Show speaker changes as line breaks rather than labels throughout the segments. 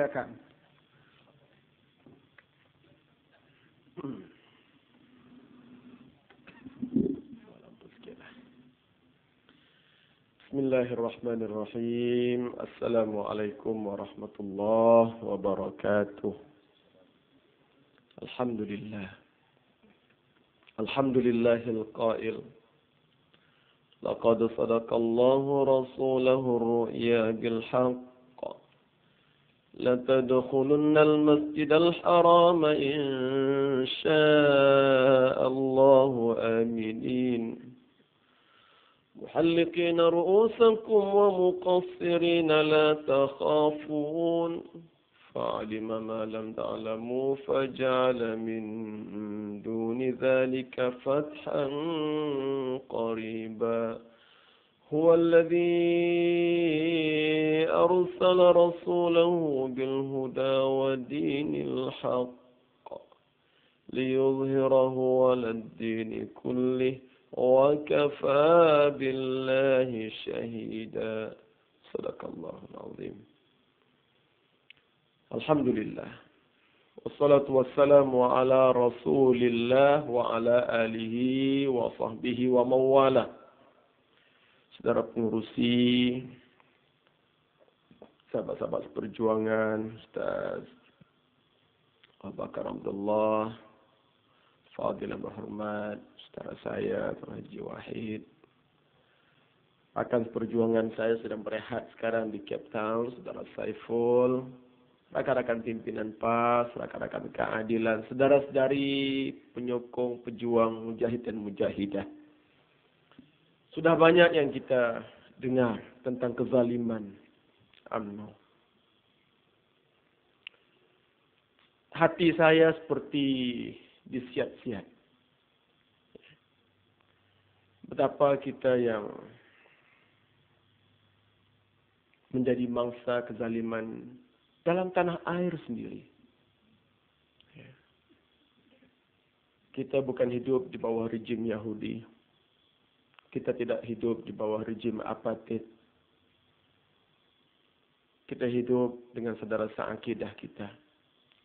Silakan.
Bismillahirrahmanirrahim. Assalamualaikum warahmatullahi wabarakatuh. Alhamdulillah. Alhamdulillahil qail. Laqad sadaqallahu rasulahu ar-ru'ya bil haqq. لتدخلن المسجد الحرام إن شاء الله آمنين محلقين رؤوسكم ومقصرين لا تخافون فعلم ما لم تعلموا فجعل من دون ذلك فتحا قريبا هو الذي أرسل رسوله بالهدى ودين الحق ليظهره على الدين كله وكفى بالله شهيدا صدق الله العظيم. الحمد لله والصلاة والسلام على رسول الله وعلى آله وصحبه ومن والاه. Saudara pengurusi, sahabat-sahabat perjuangan, Ustaz Abu Bakar Abdullah, Fadil yang berhormat, saudara saya, Haji Wahid. Akan perjuangan saya sedang berehat sekarang di Cape Town, saudara Saiful, rakan-rakan pimpinan PAS, rakan-rakan keadilan, saudara-saudari penyokong, pejuang, mujahid dan mujahidah. Sudah banyak yang kita dengar tentang kezaliman UMNO. Hati saya seperti disiat-siat. Betapa kita yang menjadi mangsa kezaliman dalam tanah air sendiri. Kita bukan hidup di bawah rejim Yahudi. Kita tidak hidup di bawah rejim apartheid. Kita hidup dengan saudara seakidah kita.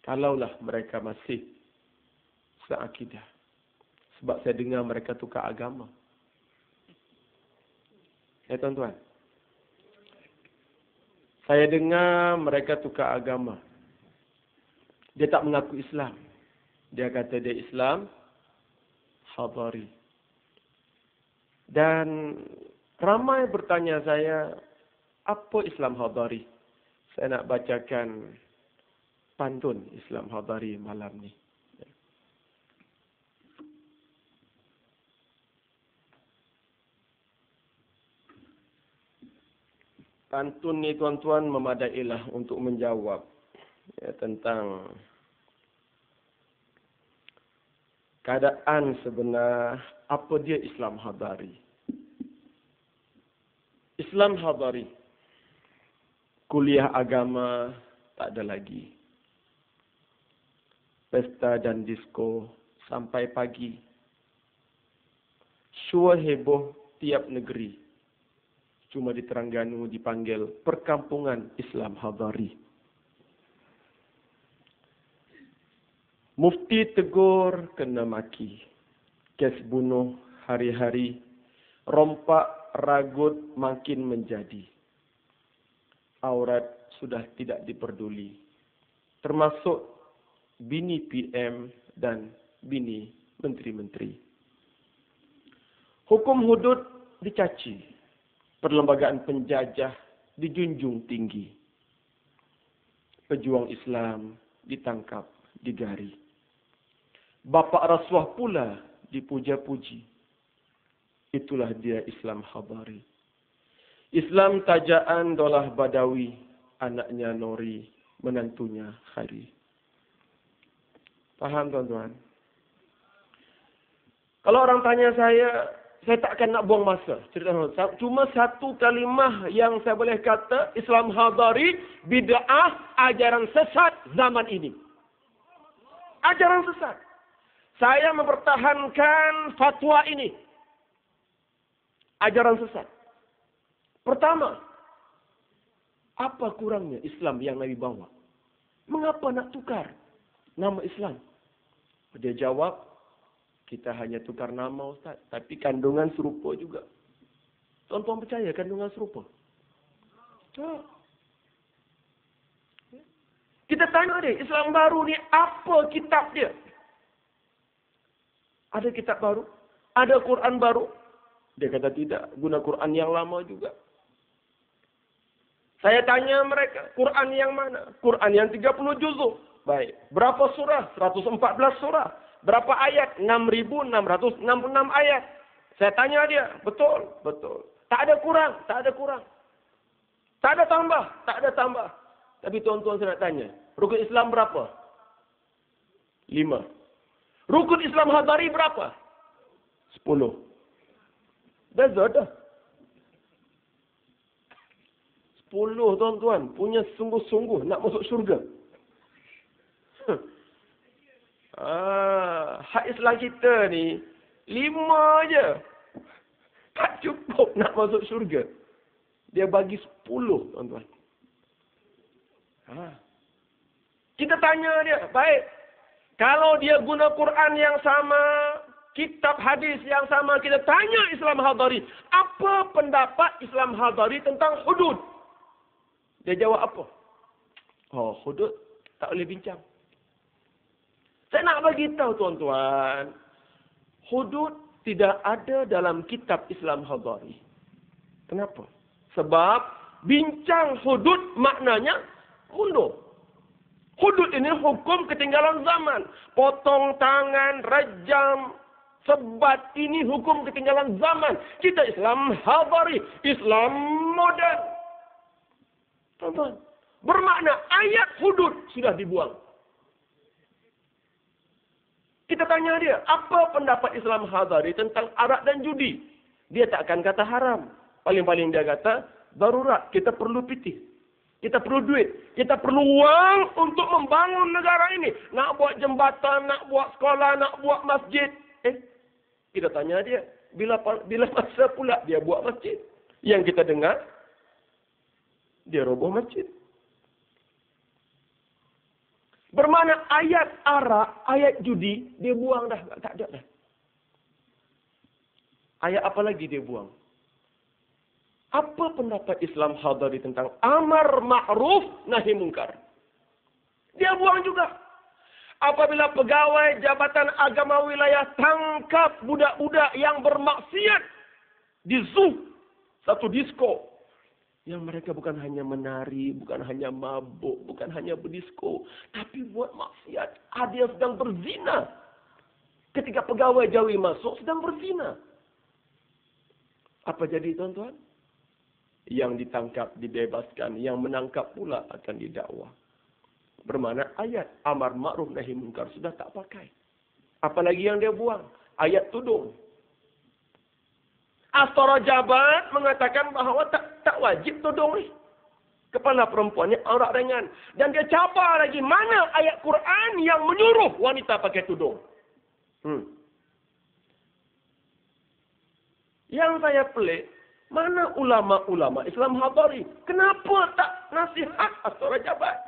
Kalaulah mereka masih seakidah. Sebab saya dengar mereka tukar agama. Ya tuan-tuan. Saya dengar mereka tukar agama. Dia tak mengaku Islam. Dia kata dia Islam Hadari. Dan ramai bertanya saya, apa Islam Hadari? Saya nak bacakan pantun Islam Hadari malam ni. Pantun ni tuan-tuan memadailah untuk menjawab tentang keadaan sebenar, apa dia Islam Hadari. Islam Hadari, kuliah agama tak ada lagi. Pesta dan disko sampai pagi. Syua heboh tiap negeri. Cuma di Terengganu dipanggil Perkampungan Islam Hadari. Mufti tegur kena maki. Kes bunuh hari-hari. Rompak ragut makin menjadi. Aurat sudah tidak diperduli. Termasuk bini PM dan bini menteri-menteri. Hukum hudud dicaci. Perlembagaan penjajah dijunjung tinggi. Pejuang Islam ditangkap, digari. Bapak rasuah pula dipuja-puji. Itulah dia Islam Hadari. Islam tajaan Dolah Badawi, anaknya Nori, menantunya Khari. Faham tuan-tuan? Kalau orang tanya saya tak akan nak buang masa. Cuma satu kalimah yang saya boleh kata, Islam Hadari, bid'ah, ajaran sesat zaman ini. Ajaran sesat. Saya mempertahankan fatwa ini. Ajaran sesat. Pertama, apa kurangnya Islam yang Nabi bawa? Mengapa nak tukar nama Islam? Dia jawab, kita hanya tukar nama Ustaz. Tapi kandungan serupa juga. Tuan-tuan percaya kandungan serupa? Kita tanya dia, Islam baru ni apa kitab dia? Ada kitab baru? Ada Quran baru? Dia kata tidak, guna Quran yang lama juga. Saya tanya mereka, Quran yang mana? Quran yang 30 juzuk. Baik. Berapa surah? 114 surah. Berapa ayat? 6.666 ayat. Saya tanya dia, betul? Betul. Tak ada kurang, tak ada kurang. Tak ada tambah, tak ada tambah. Tapi tuan-tuan saya nak tanya, rukun Islam berapa? 5. Rukun Islam Hadari berapa? 10. Beza dah. 10 tuan-tuan, punya sungguh-sungguh nak masuk syurga. Hak Islam kita ni 5 je. Tak cukup nak masuk syurga. Dia bagi 10 tuan-tuan. Kita tanya dia, baik. Kalau dia guna Quran yang sama, kitab hadis yang sama, kita tanya Islam Hadari, apa pendapat Islam Hadari tentang hudud? Dia jawab apa? Oh, hudud tak boleh bincang. Saya nak bagi tahu tuan-tuan, hudud tidak ada dalam kitab Islam Hadari. Kenapa? Sebab bincang hudud maknanya mundur. Hudud ini hukum ketinggalan zaman. Potong tangan, rejam, sebat, ini hukum ketinggalan zaman. Kita Islam Hadari, Islam moden. Tuan-tuan, bermakna ayat hudud sudah dibuang. Kita tanya dia, apa pendapat Islam Hadari tentang arak dan judi? Dia tak akan kata haram. Paling-paling dia kata, darurat, kita perlu pitih. Kita perlu duit. Kita perlu wang untuk membangun negara ini. Nak buat jembatan, nak buat sekolah, nak buat masjid. Kita tanya dia, bila masa pula dia buat masjid? Yang kita dengar, dia roboh masjid. Bermakna ayat arak, ayat judi, dia buang dah. Tak ada dah. Ayat apa lagi dia buang? Apa pendapat Islam Hadari tentang amar ma'ruf nahi mungkar? Dia buang juga. Apabila pegawai Jabatan Agama Wilayah tangkap budak-budak yang bermaksiat di zoo, satu disko, yang mereka bukan hanya menari, bukan hanya mabuk, bukan hanya berdisko, tapi buat maksiat. Ada yang sedang berzina. Ketika pegawai Jawi masuk, sedang berzina. Apa jadi tuan-tuan? Yang ditangkap, dibebaskan. Yang menangkap pula akan didakwa. Bermakna ayat amar ma'ruf nahi munkar sudah tak pakai. Apalagi yang dia buang? Ayat tudung. Astara Jabat mengatakan bahawa tak wajib tudung ni. Kepala perempuannya aurat ringan. Dan dia cabar lagi mana ayat Quran yang menyuruh wanita pakai tudung. Yang saya pelik, mana ulama-ulama Islam Hadari? Kenapa tak nasihat Astara Jabat?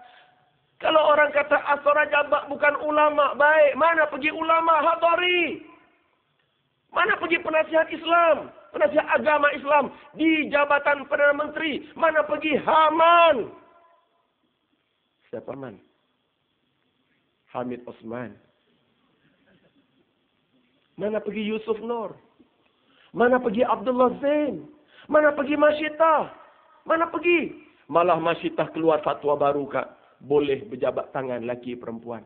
Kalau orang kata Astara Jabat bukan ulama baik, mana pergi ulama Hadari? Mana pergi penasihat Islam? Penasihat agama Islam di Jabatan Perdana Menteri. Mana pergi Haman? Siapa Haman? Hamid Osman. Mana pergi Yusuf Nur? Mana pergi Abdullah Zain? Mana pergi Masyitah? Mana pergi? Malah Masyitah keluar fatwa baru, Kak. Boleh berjabat tangan laki perempuan.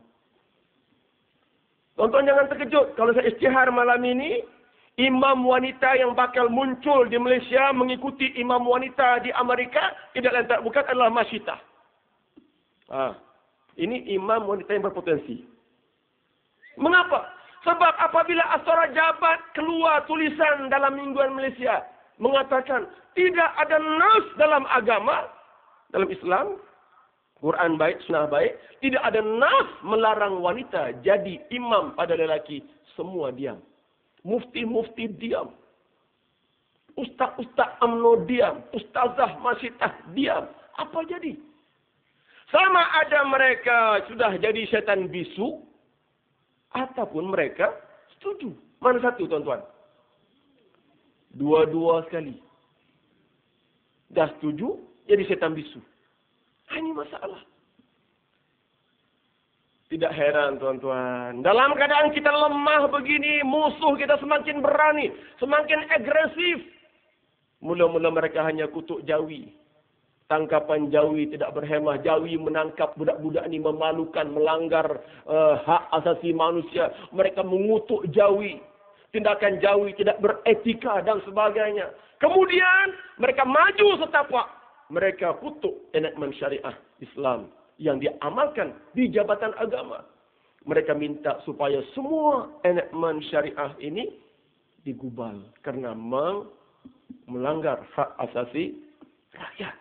Tuan-tuan jangan terkejut. Kalau saya isytihar malam ini, imam wanita yang bakal muncul di Malaysia mengikuti imam wanita di Amerika, tidak lain tak bukan adalah Masyitah. Ini imam wanita yang berpotensi. Mengapa? Sebab apabila Astara Jabat keluar tulisan dalam Mingguan Malaysia mengatakan tidak ada nas dalam agama, dalam Islam, Quran baik, sunnah baik, tidak ada nas melarang wanita jadi imam pada lelaki, semua diam. Mufti-mufti diam. Ustaz-ustaz UMNO diam. Ustazah Masyitah diam. Apa jadi? Sama ada mereka sudah jadi setan bisu, ataupun mereka setuju. Mana satu, tuan-tuan? Dua-dua sekali. Dah setuju, jadi setan bisu. Ini masalah. Tidak heran, tuan-tuan. Dalam keadaan kita lemah begini, musuh kita semakin berani, semakin agresif. Mula-mula mereka hanya kutuk Jawi. Tangkapan Jawi tidak berhemah. Jawi menangkap budak-budak ini memalukan, melanggar hak asasi manusia. Mereka mengutuk Jawi. Tindakan Jawi tidak beretika dan sebagainya. Kemudian mereka maju setapak. Mereka kutuk enakmen syariah Islam yang diamalkan di jabatan agama. Mereka minta supaya semua enakmen syariah ini digubal. Kerana melanggar hak asasi rakyat.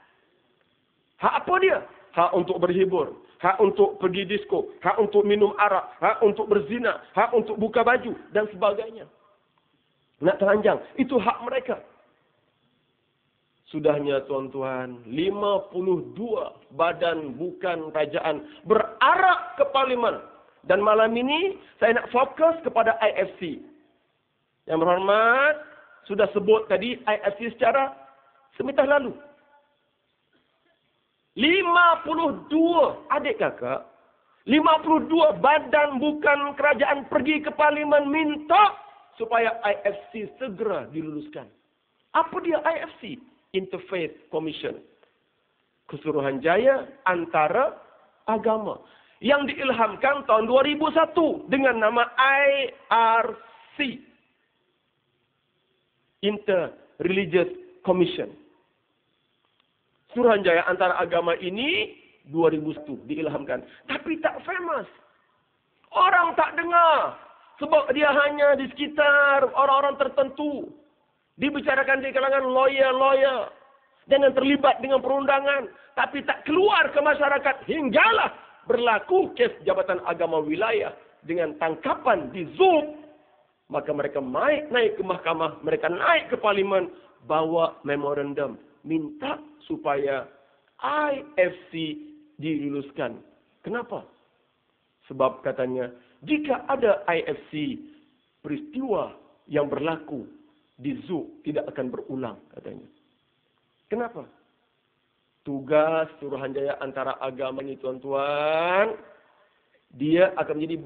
Hak apa dia? Hak untuk berhibur. Hak untuk pergi disko. Hak untuk minum arak. Hak untuk berzina. Hak untuk buka baju. Dan sebagainya. Nak telanjang. Itu hak mereka. Sudahnya tuan-tuan. 52 badan bukan kerajaan berarak ke Parlimen. Dan malam ini saya nak fokus kepada IFC. Yang berhormat. Sudah sebut tadi IFC secara semitah lalu. 52 adik kakak, 52 badan bukan kerajaan pergi ke Parlimen minta supaya IFC segera diluluskan. Apa dia IFC? Interfaith Commission. Kesuruhanjaya antara agama. Yang diilhamkan tahun 2001 dengan nama IRC. Inter-Religious Commission. Suruhanjaya antara agama ini 2001 diilhamkan. Tapi tak famous. Orang tak dengar. Sebab dia hanya di sekitar orang-orang tertentu. Dibicarakan di kalangan lawyer-lawyer. Dan yang terlibat dengan perundangan. Tapi tak keluar ke masyarakat. Hinggalah berlaku kes Jabatan Agama Wilayah. Dengan tangkapan di Zoom. Maka mereka naik ke mahkamah. Mereka naik ke Parlimen. Bawa memorandum. Minta supaya IFC diluluskan. Kenapa? Sebab katanya, jika ada IFC, peristiwa yang berlaku di Zoo tidak akan berulang, katanya. Kenapa? Tugas Suruhanjaya antara agama ini, tuan-tuan, dia akan menjadi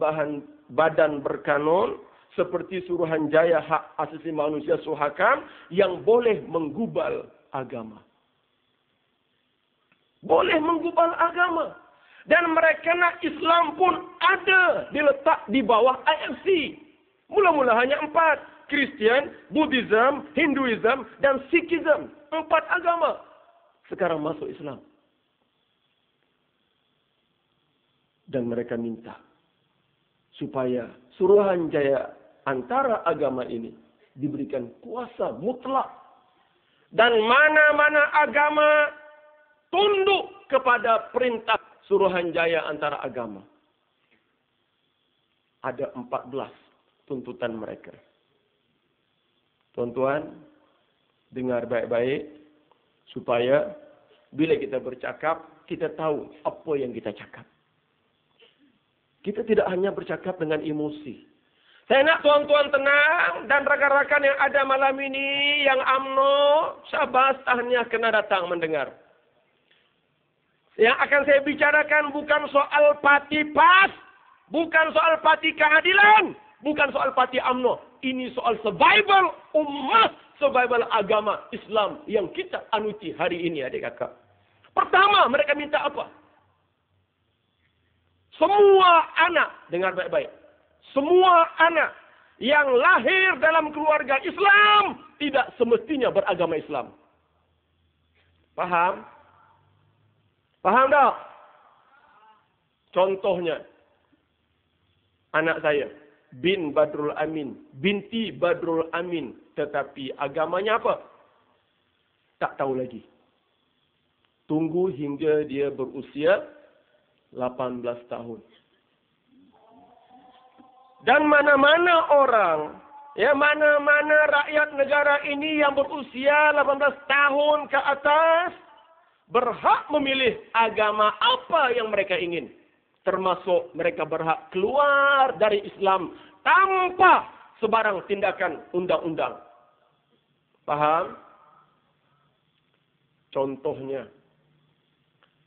badan berkanun seperti Suruhanjaya Hak Asasi Manusia Suhakam yang boleh menggubal agama. Boleh menggubal agama. Dan mereka nak Islam pun ada diletak di bawah IFC. Mula-mula hanya 4. Kristian, Buddhism, Hinduism dan Sikhism. 4 agama. Sekarang masuk Islam. Dan mereka minta supaya Suruhanjaya antara agama ini diberikan kuasa mutlak. Dan mana-mana agama tunduk kepada perintah Suruhanjaya antara agama. Ada 14 tuntutan mereka. Tuan-tuan, dengar baik-baik supaya bila kita bercakap, kita tahu apa yang kita cakap. Kita tidak hanya bercakap dengan emosi. Saya nak tuan-tuan tenang dan rakan-rakan yang ada malam ini yang UMNO, syabas tahniah kena datang mendengar. Yang akan saya bicarakan bukan soal parti PAS, bukan soal parti keadilan, bukan soal parti UMNO. Ini soal survival umat, survival agama Islam yang kita anuti hari ini, adik kakak. Pertama, mereka minta apa? Semua anak, dengar baik-baik. Semua anak yang lahir dalam keluarga Islam tidak semestinya beragama Islam. Faham? Faham tak? Contohnya, anak saya, bin Badrul Amin, binti Badrul Amin. Tetapi agamanya apa? Tak tahu lagi. Tunggu hingga dia berusia 18 tahun. Dan mana-mana orang, mana-mana rakyat negara ini yang berusia 18 tahun ke atas, berhak memilih agama apa yang mereka ingin. Termasuk mereka berhak keluar dari Islam tanpa sebarang tindakan undang-undang. Paham? Contohnya,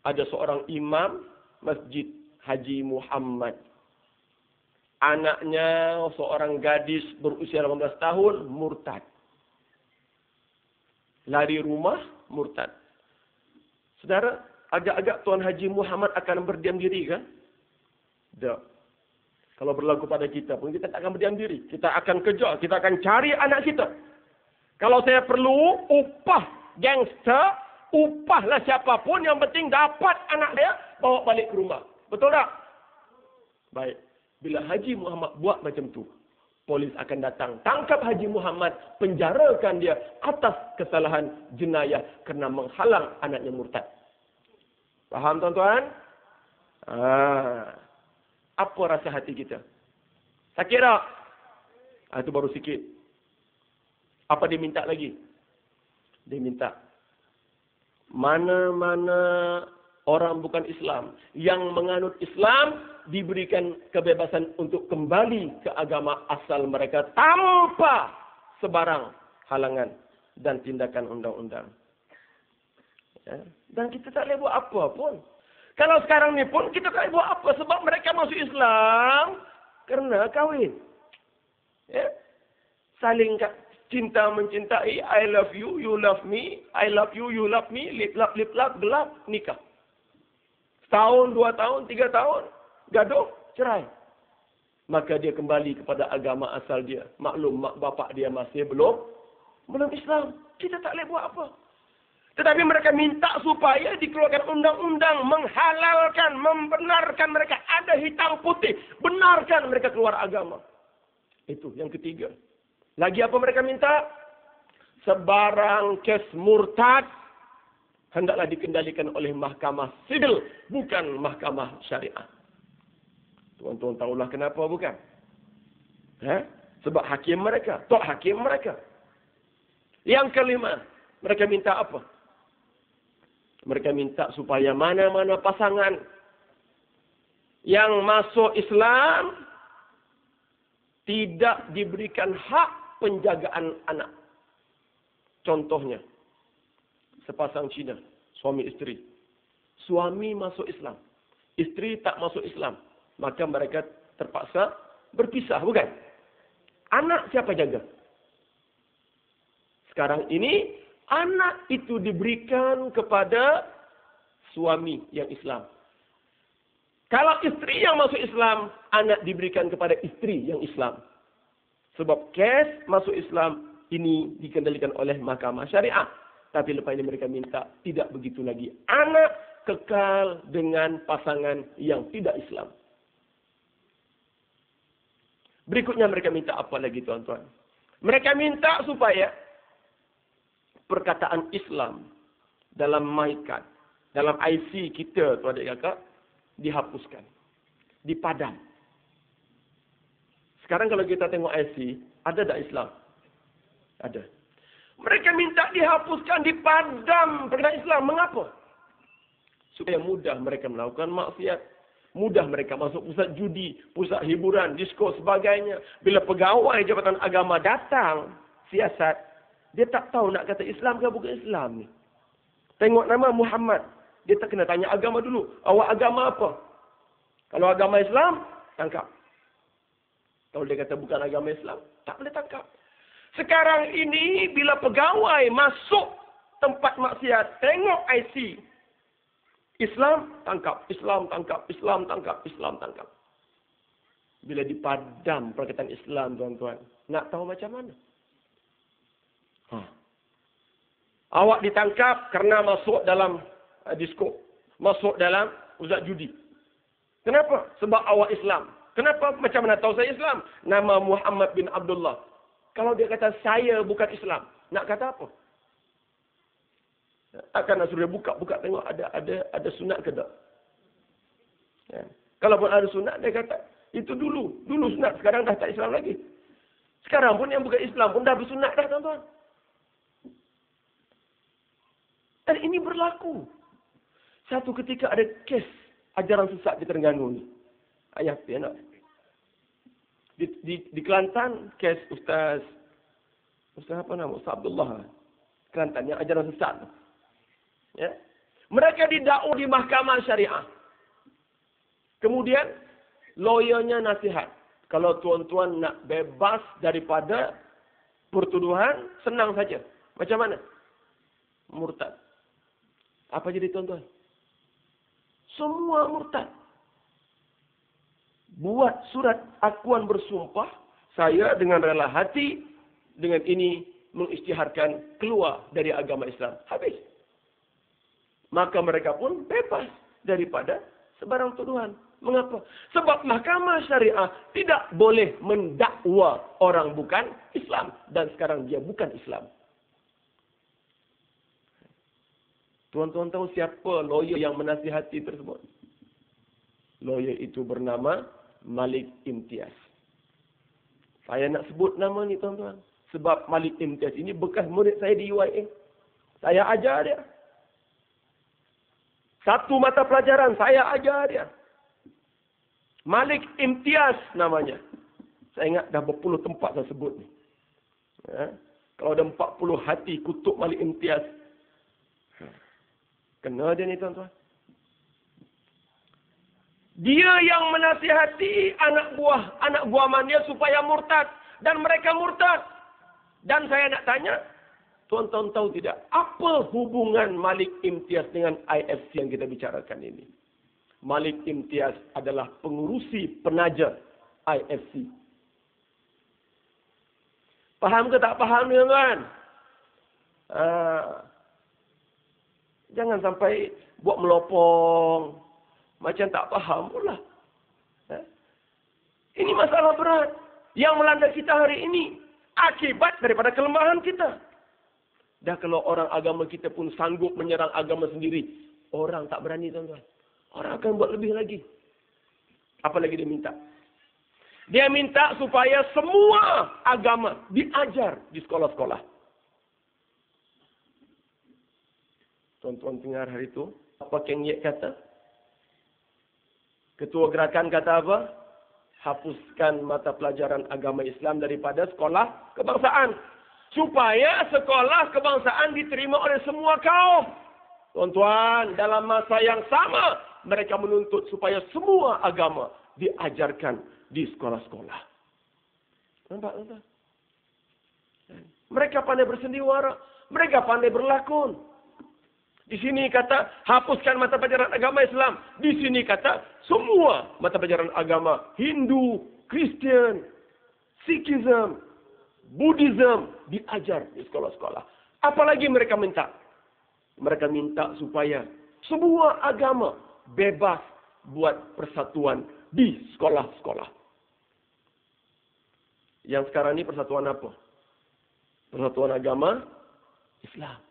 ada seorang imam Masjid Haji Muhammad. Anaknya seorang gadis berusia 18 tahun, murtad. Lari rumah, murtad. Saudara, agak-agak Tuan Haji Muhammad akan berdiam diri kan? Tak. Kalau berlaku pada kita pun, kita tak akan berdiam diri. Kita akan kejar, kita akan cari anak kita. Kalau saya perlu, upah gangster, upahlah siapapun, yang penting dapat anak dia, bawa balik ke rumah. Betul tak? Baik. Bila Haji Muhammad buat macam tu, polis akan datang, tangkap Haji Muhammad, penjarakan dia atas kesalahan jenayah kerana menghalang anaknya murtad. Faham tuan-tuan? Apa rasa hati kita? Sakit tak? Itu baru sikit. Apa dia minta lagi? Dia minta, mana-mana orang bukan Islam yang menganut Islam diberikan kebebasan untuk kembali ke agama asal mereka tanpa sebarang halangan dan tindakan undang-undang. Ya. Dan kita tak boleh buat apa pun. Kalau sekarang ni pun kita tak boleh buat apa sebab mereka masuk Islam kerana kahwin. Ya. Saling cinta mencintai, I love you, you love me, I love you, you love me, lip-lap, gelap, nikah. Setahun, 2 tahun, 3 tahun, gaduh, cerai. Maka dia kembali kepada agama asal dia. Maklum, mak bapak dia masih belum Islam. Kita tak boleh buat apa. Tetapi mereka minta supaya dikeluarkan undang-undang menghalalkan, membenarkan mereka. Ada hitam putih, benarkan mereka keluar agama. Itu yang ketiga. Lagi apa mereka minta? Sebarang kes murtad hendaklah dikendalikan oleh mahkamah sivil, bukan mahkamah syariah. Tuan-tuan tahulah kenapa bukan? Sebab hakim mereka, tok hakim mereka. Yang kelima, mereka minta apa? Mereka minta supaya mana-mana pasangan yang masuk Islam tidak diberikan hak penjagaan anak. Contohnya, sepasang Cina, suami isteri. Suami masuk Islam, isteri tak masuk Islam. Maka mereka terpaksa berpisah, bukan? Anak siapa jaga? Sekarang ini, anak itu diberikan kepada suami yang Islam. Kalau isteri yang masuk Islam, anak diberikan kepada isteri yang Islam. Sebab kes masuk Islam ini dikendalikan oleh mahkamah syariah. Tapi lepas ini mereka minta tidak begitu lagi. Anak kekal dengan pasangan yang tidak Islam. Berikutnya mereka minta apa lagi tuan-tuan? Mereka minta supaya perkataan Islam dalam MyCard, dalam IC kita tuan adik kakak, dihapuskan, dipadam. Sekarang kalau kita tengok IC, ada tak Islam? Ada. Mereka minta dihapuskan, dipadam perkataan Islam. Mengapa? Supaya mudah mereka melakukan maksiat. Mudah mereka masuk pusat judi, pusat hiburan, disko, sebagainya. Bila pegawai Jabatan Agama datang, siasat, dia tak tahu nak kata Islam ke bukan Islam ni. Tengok nama Muhammad. Dia tak kena tanya agama dulu. Awak agama apa? Kalau agama Islam, tangkap. Kalau dia kata bukan agama Islam, tak boleh tangkap. Sekarang ini, bila pegawai masuk tempat maksiat, tengok IC. Islam, tangkap. Islam, tangkap. Islam, tangkap. Islam, tangkap. Bila dipadam perkataan Islam, tuan-tuan, nak tahu macam mana? Awak ditangkap kerana masuk dalam disko. Masuk dalam pusat judi. Kenapa? Sebab awak Islam. Kenapa? Macam mana tahu saya Islam? Nama Muhammad bin Abdullah. Kalau dia kata saya bukan Islam, nak kata apa? Akan nak suruh dia buka tengok ada sunat ke tak? Ya. Kalau pun ada sunat, dia kata itu dulu sunat, sekarang dah tak Islam lagi. Sekarang pun yang bukan Islam pun dah bersunat dah tuan-tuan. Dan ini berlaku Satu ketika ada kes ajaran sesat di Terengganu ni. Ayah anak. Di Kelantan, kes Ustaz apa nama? Ustaz Abdullah. Kelantan yang ajaran sesat. Ya. Mereka didakwa di mahkamah syariah. Kemudian lawyernya nasihat. Kalau tuan-tuan nak bebas daripada pertuduhan, senang saja. Macam mana? Murtad. Apa jadi tuan-tuan? Semua murtad. Buat surat akuan bersumpah, saya dengan rela hati, dengan ini mengisytiharkan keluar dari agama Islam. Habis. Maka mereka pun bebas daripada sebarang tuduhan. Mengapa? Sebab mahkamah syariah tidak boleh mendakwa orang bukan Islam. Dan sekarang dia bukan Islam. Tuan-tuan tahu siapa lawyer yang menasihati tersebut? Lawyer itu bernama Malik Imtiaz. Saya nak sebut nama ni tuan-tuan. Sebab Malik Imtiaz ini bekas murid saya di UIA. Saya ajar dia. Satu mata pelajaran saya ajar dia. Malik Imtiaz namanya. Saya ingat dah berpuluh tempat saya sebut ni. Ya. Kalau ada 40 hati kutuk Malik Imtiaz. Kena dia ni tuan-tuan. Dia yang menasihati anak buah mania supaya murtad. Dan mereka murtad. Dan saya nak tanya, tuan-tuan tahu tidak, apa hubungan Malik Imtiaz dengan IFC yang kita bicarakan ini? Malik Imtiaz adalah pengurusi penaja IFC. Faham ke tak faham tuan-tuan? Jangan sampai buat melopong. Macam tak faham pula. Ini masalah berat. Yang melanda kita hari ini. Akibat daripada kelemahan kita. Dah kalau orang agama kita pun sanggup menyerang agama sendiri. Orang tak berani tuan-tuan. Orang akan buat lebih lagi. Apa lagi dia minta? Dia minta supaya semua agama diajar di sekolah-sekolah. Tuan-tuan dengar hari itu, apa Keng Yek kata? Ketua gerakan kata apa? Hapuskan mata pelajaran agama Islam daripada sekolah kebangsaan. Supaya sekolah kebangsaan diterima oleh semua kaum. Tuan-tuan, dalam masa yang sama, mereka menuntut supaya semua agama diajarkan di sekolah-sekolah. Nampak, tuan-tuan? Mereka pandai bersendiwara. Mereka pandai berlakon. Di sini kata, hapuskan mata pelajaran agama Islam. Di sini kata, semua mata pelajaran agama. Hindu, Kristian, Sikhism, Buddhism diajar di sekolah-sekolah. Apalagi mereka minta? Mereka minta supaya semua agama bebas buat persatuan di sekolah-sekolah. Yang sekarang ini persatuan apa? Persatuan agama Islam.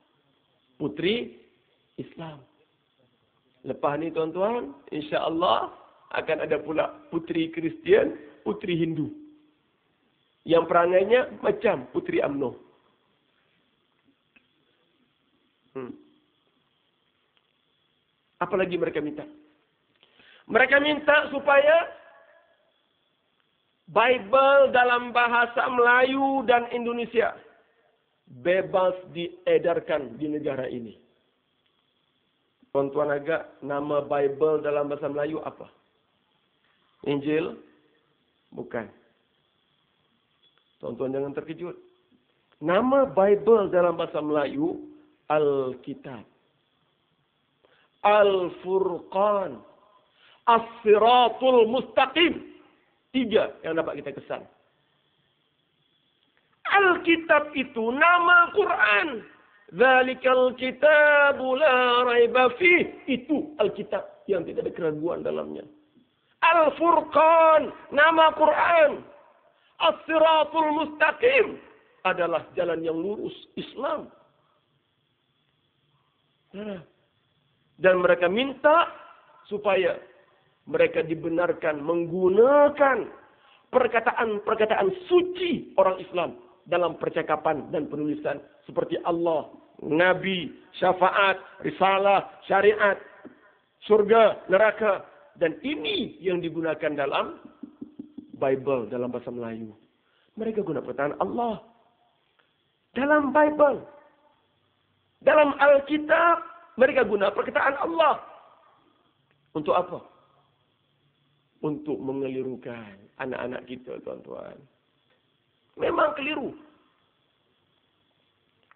Putri Islam. Lepas ni tuan-tuan, insya-Allah akan ada pula putri Kristian, putri Hindu. Yang perangainya macam putri UMNO. Apa lagi mereka minta? Mereka minta supaya Bible dalam bahasa Melayu dan Indonesia bebas diedarkan di negara ini. Tuan-tuan agak nama Bible dalam bahasa Melayu apa? Injil? Bukan. Tuan-tuan jangan terkejut. Nama Bible dalam bahasa Melayu Alkitab. Al-Furqan. As-Siratul Mustaqim. 3 yang dapat kita kesan. Alkitab itu nama Quran. Zalikal kitabu la raiba fih. Itu Alkitab yang tidak ada keraguan dalamnya. Al-Furqan, nama Quran. As-Siratul Mustaqim adalah jalan yang lurus Islam. Dan mereka minta supaya mereka dibenarkan menggunakan perkataan-perkataan suci orang Islam dalam percakapan dan penulisan seperti Allah, Nabi, syafaat, risalah, syariat. surga, neraka. Dan ini yang digunakan dalam Bible, dalam bahasa Melayu. Mereka guna perkataan Allah. Dalam Bible. Dalam Alkitab, mereka guna perkataan Allah. Untuk apa? Untuk mengelirukan anak-anak kita, tuan-tuan. Memang keliru.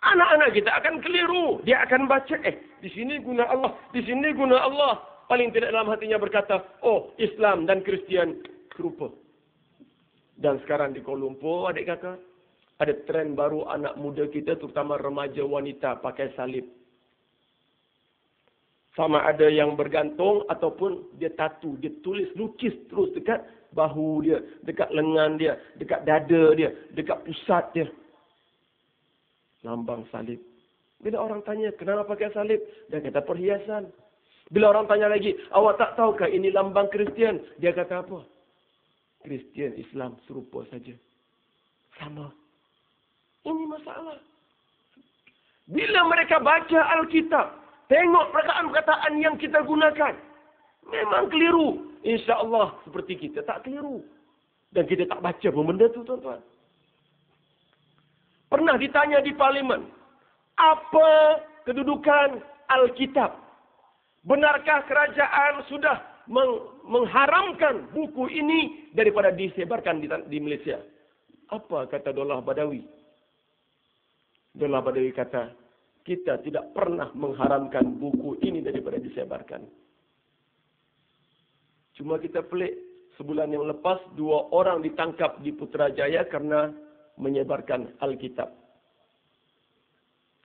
Anak-anak kita akan keliru. Dia akan baca, di sini guna Allah, di sini guna Allah. Paling tidak dalam hatinya berkata, oh, Islam dan Kristian serupa. Dan sekarang di Kuala Lumpur, adik kakak, ada tren baru anak muda kita, terutama remaja wanita, pakai salib. Sama ada yang bergantung ataupun dia tatu, dia tulis, lukis terus dekat bahu dia, dekat lengan dia, dekat dada dia, dekat pusat dia. Lambang salib. Bila orang tanya, kenapa pakai salib? Dia kata perhiasan. Bila orang tanya lagi, awak tak tahukah ini lambang Kristian? Dia kata apa? Kristian, Islam serupa saja. Sama. Ini masalah. Bila mereka baca Alkitab, tengok perkataan-perkataan yang kita gunakan, memang keliru. InsyaAllah seperti kita tak keliru. Dan kita tak baca pun benda tu, tuan-tuan. Pernah ditanya di parlimen, apa kedudukan Alkitab? Benarkah kerajaan sudah mengharamkan buku ini daripada disebarkan di Malaysia? Apa kata Daulah Badawi? Daulah Badawi kata, kita tidak pernah mengharamkan buku ini daripada disebarkan. Cuma kita pelik, sebulan yang lepas 2 orang ditangkap di Putrajaya kerana menyebarkan Alkitab.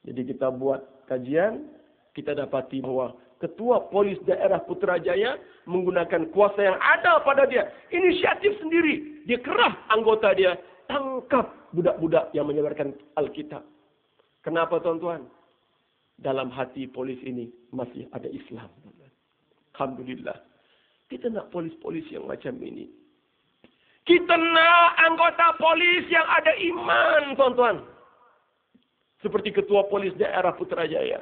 Jadi kita buat kajian, kita dapati bahawa Ketua Polis Daerah Putrajaya menggunakan kuasa yang ada pada dia. Inisiatif sendiri. Dia kerah anggota dia tangkap budak-budak yang menyebarkan Alkitab. Kenapa, tuan-tuan? Dalam hati polis ini masih ada Islam. Alhamdulillah. Kita nak polis-polis yang macam ini. Kita nak anggota polis yang ada iman, tuan-tuan. Seperti Ketua Polis Daerah Putrajaya.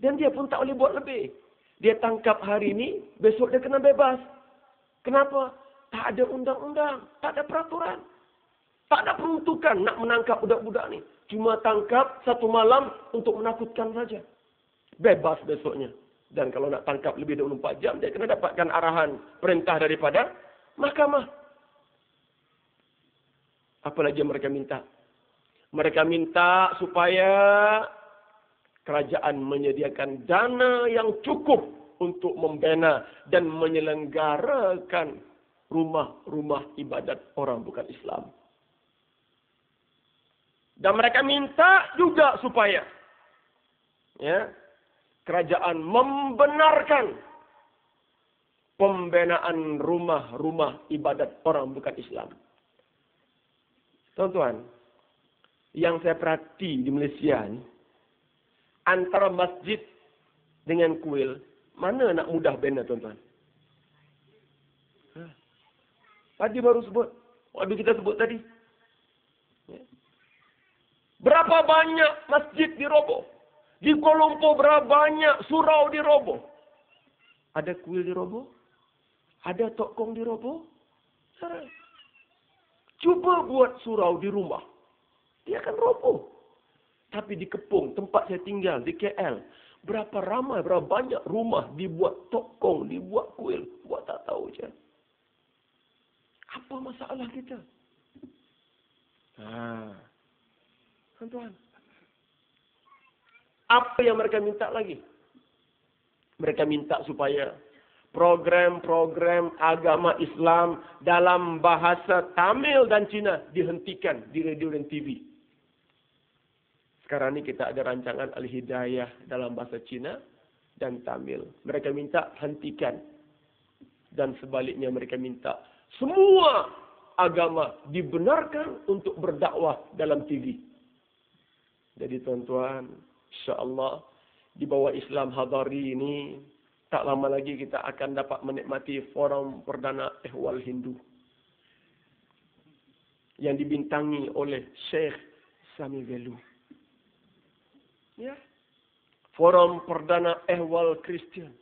Dan dia pun tak boleh buat lebih. Dia tangkap hari ini, besok dia kena bebas. Kenapa? Tak ada undang-undang, tak ada peraturan. Tak ada peruntukan nak menangkap budak-budak ni. Cuma tangkap 1 malam untuk menakutkan saja. Bebas besoknya. Dan kalau nak tangkap lebih 24 jam, dia kena dapatkan arahan perintah daripada mahkamah. Apa lagi yang mereka minta? Mereka minta supaya kerajaan menyediakan dana yang cukup untuk membina dan menyelenggarakan rumah-rumah ibadat orang bukan Islam. Dan mereka minta juga supaya kerajaan membenarkan pembinaan rumah-rumah ibadat orang bukan Islam. Tuan-tuan, yang saya perhati di Malaysia ni, antara masjid dengan kuil, mana nak mudah bina, tuan-tuan? Tadi baru sebut. Waktu kita sebut tadi. Berapa banyak masjid diroboh? Di Kuala Lumpur berapa banyak surau diroboh? Ada kuil diroboh? Ada tokong diroboh? Cuba buat surau di rumah. Dia akan roboh. Tapi di Kepung, tempat saya tinggal, di KL, berapa ramai, berapa banyak rumah dibuat tokong, dibuat kuil. Buat tak tahu je. Apa masalah kita? Tuan-tuan. Apa yang mereka minta lagi? Mereka minta supaya program-program agama Islam dalam bahasa Tamil dan Cina dihentikan di radio dan TV. Sekarang ni kita ada rancangan Al-Hidayah dalam bahasa Cina dan Tamil. Mereka minta hentikan. Dan sebaliknya mereka minta semua agama dibenarkan untuk berdakwah dalam TV. Jadi tuan-tuan, insya-Allah di bawah Islam Hadari ini tak lama lagi kita akan dapat menikmati forum perdana ehwal Hindu yang dibintangi oleh Syekh Sami Velu. Ya. Forum Perdana Ehwal Kristen.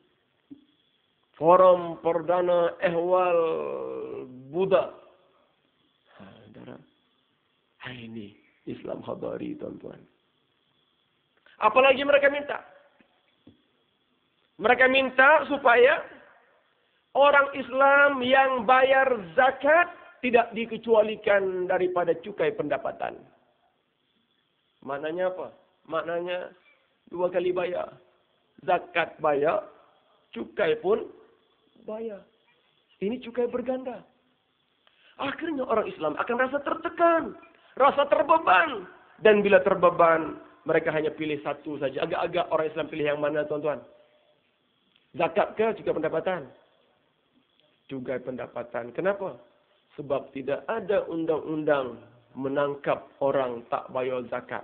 Forum Perdana Ehwal Buddha. Ini Islam Hadari, tuan-tuan. Apalagi mereka minta? Mereka minta supaya orang Islam yang bayar zakat tidak dikecualikan daripada cukai pendapatan. Maknanya apa? Maknanya 2 kali bayar. Zakat bayar, cukai pun bayar. Ini cukai berganda. Akhirnya orang Islam akan rasa tertekan, rasa terbeban. Dan bila terbeban, mereka hanya pilih satu saja. Agak-agak orang Islam pilih yang mana, tuan-tuan? Zakat ke cukai pendapatan? Cukai pendapatan. Kenapa? Sebab tidak ada undang-undang menangkap orang tak bayar zakat.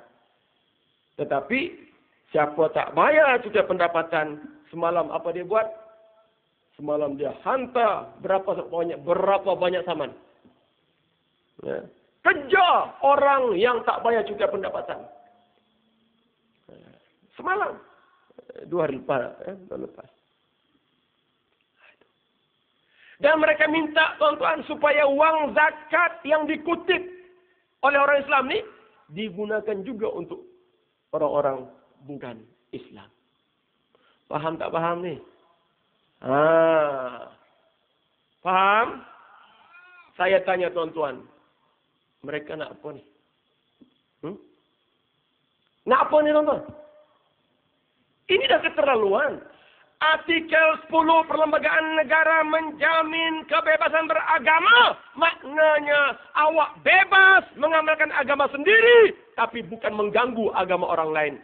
Tetapi siapa tak bayar cukai pendapatan, semalam apa dia buat? Semalam dia hantar berapa banyak saman. Ya. Kejar orang yang tak bayar cukai pendapatan. Semalam. 2 hari lepas. Dan mereka minta, tuan-tuan, supaya wang zakat yang dikutip oleh orang Islam ni digunakan juga untuk orang-orang bukan Islam. Faham tak faham ni? Faham? Saya tanya tuan-tuan, mereka nak apa ni? Nak apa ni, tuan-tuan? Ini dah keterlaluan. Artikel 10 Perlembagaan Negara menjamin kebebasan beragama. Maknanya awak bebas mengamalkan agama sendiri, tapi bukan mengganggu agama orang lain.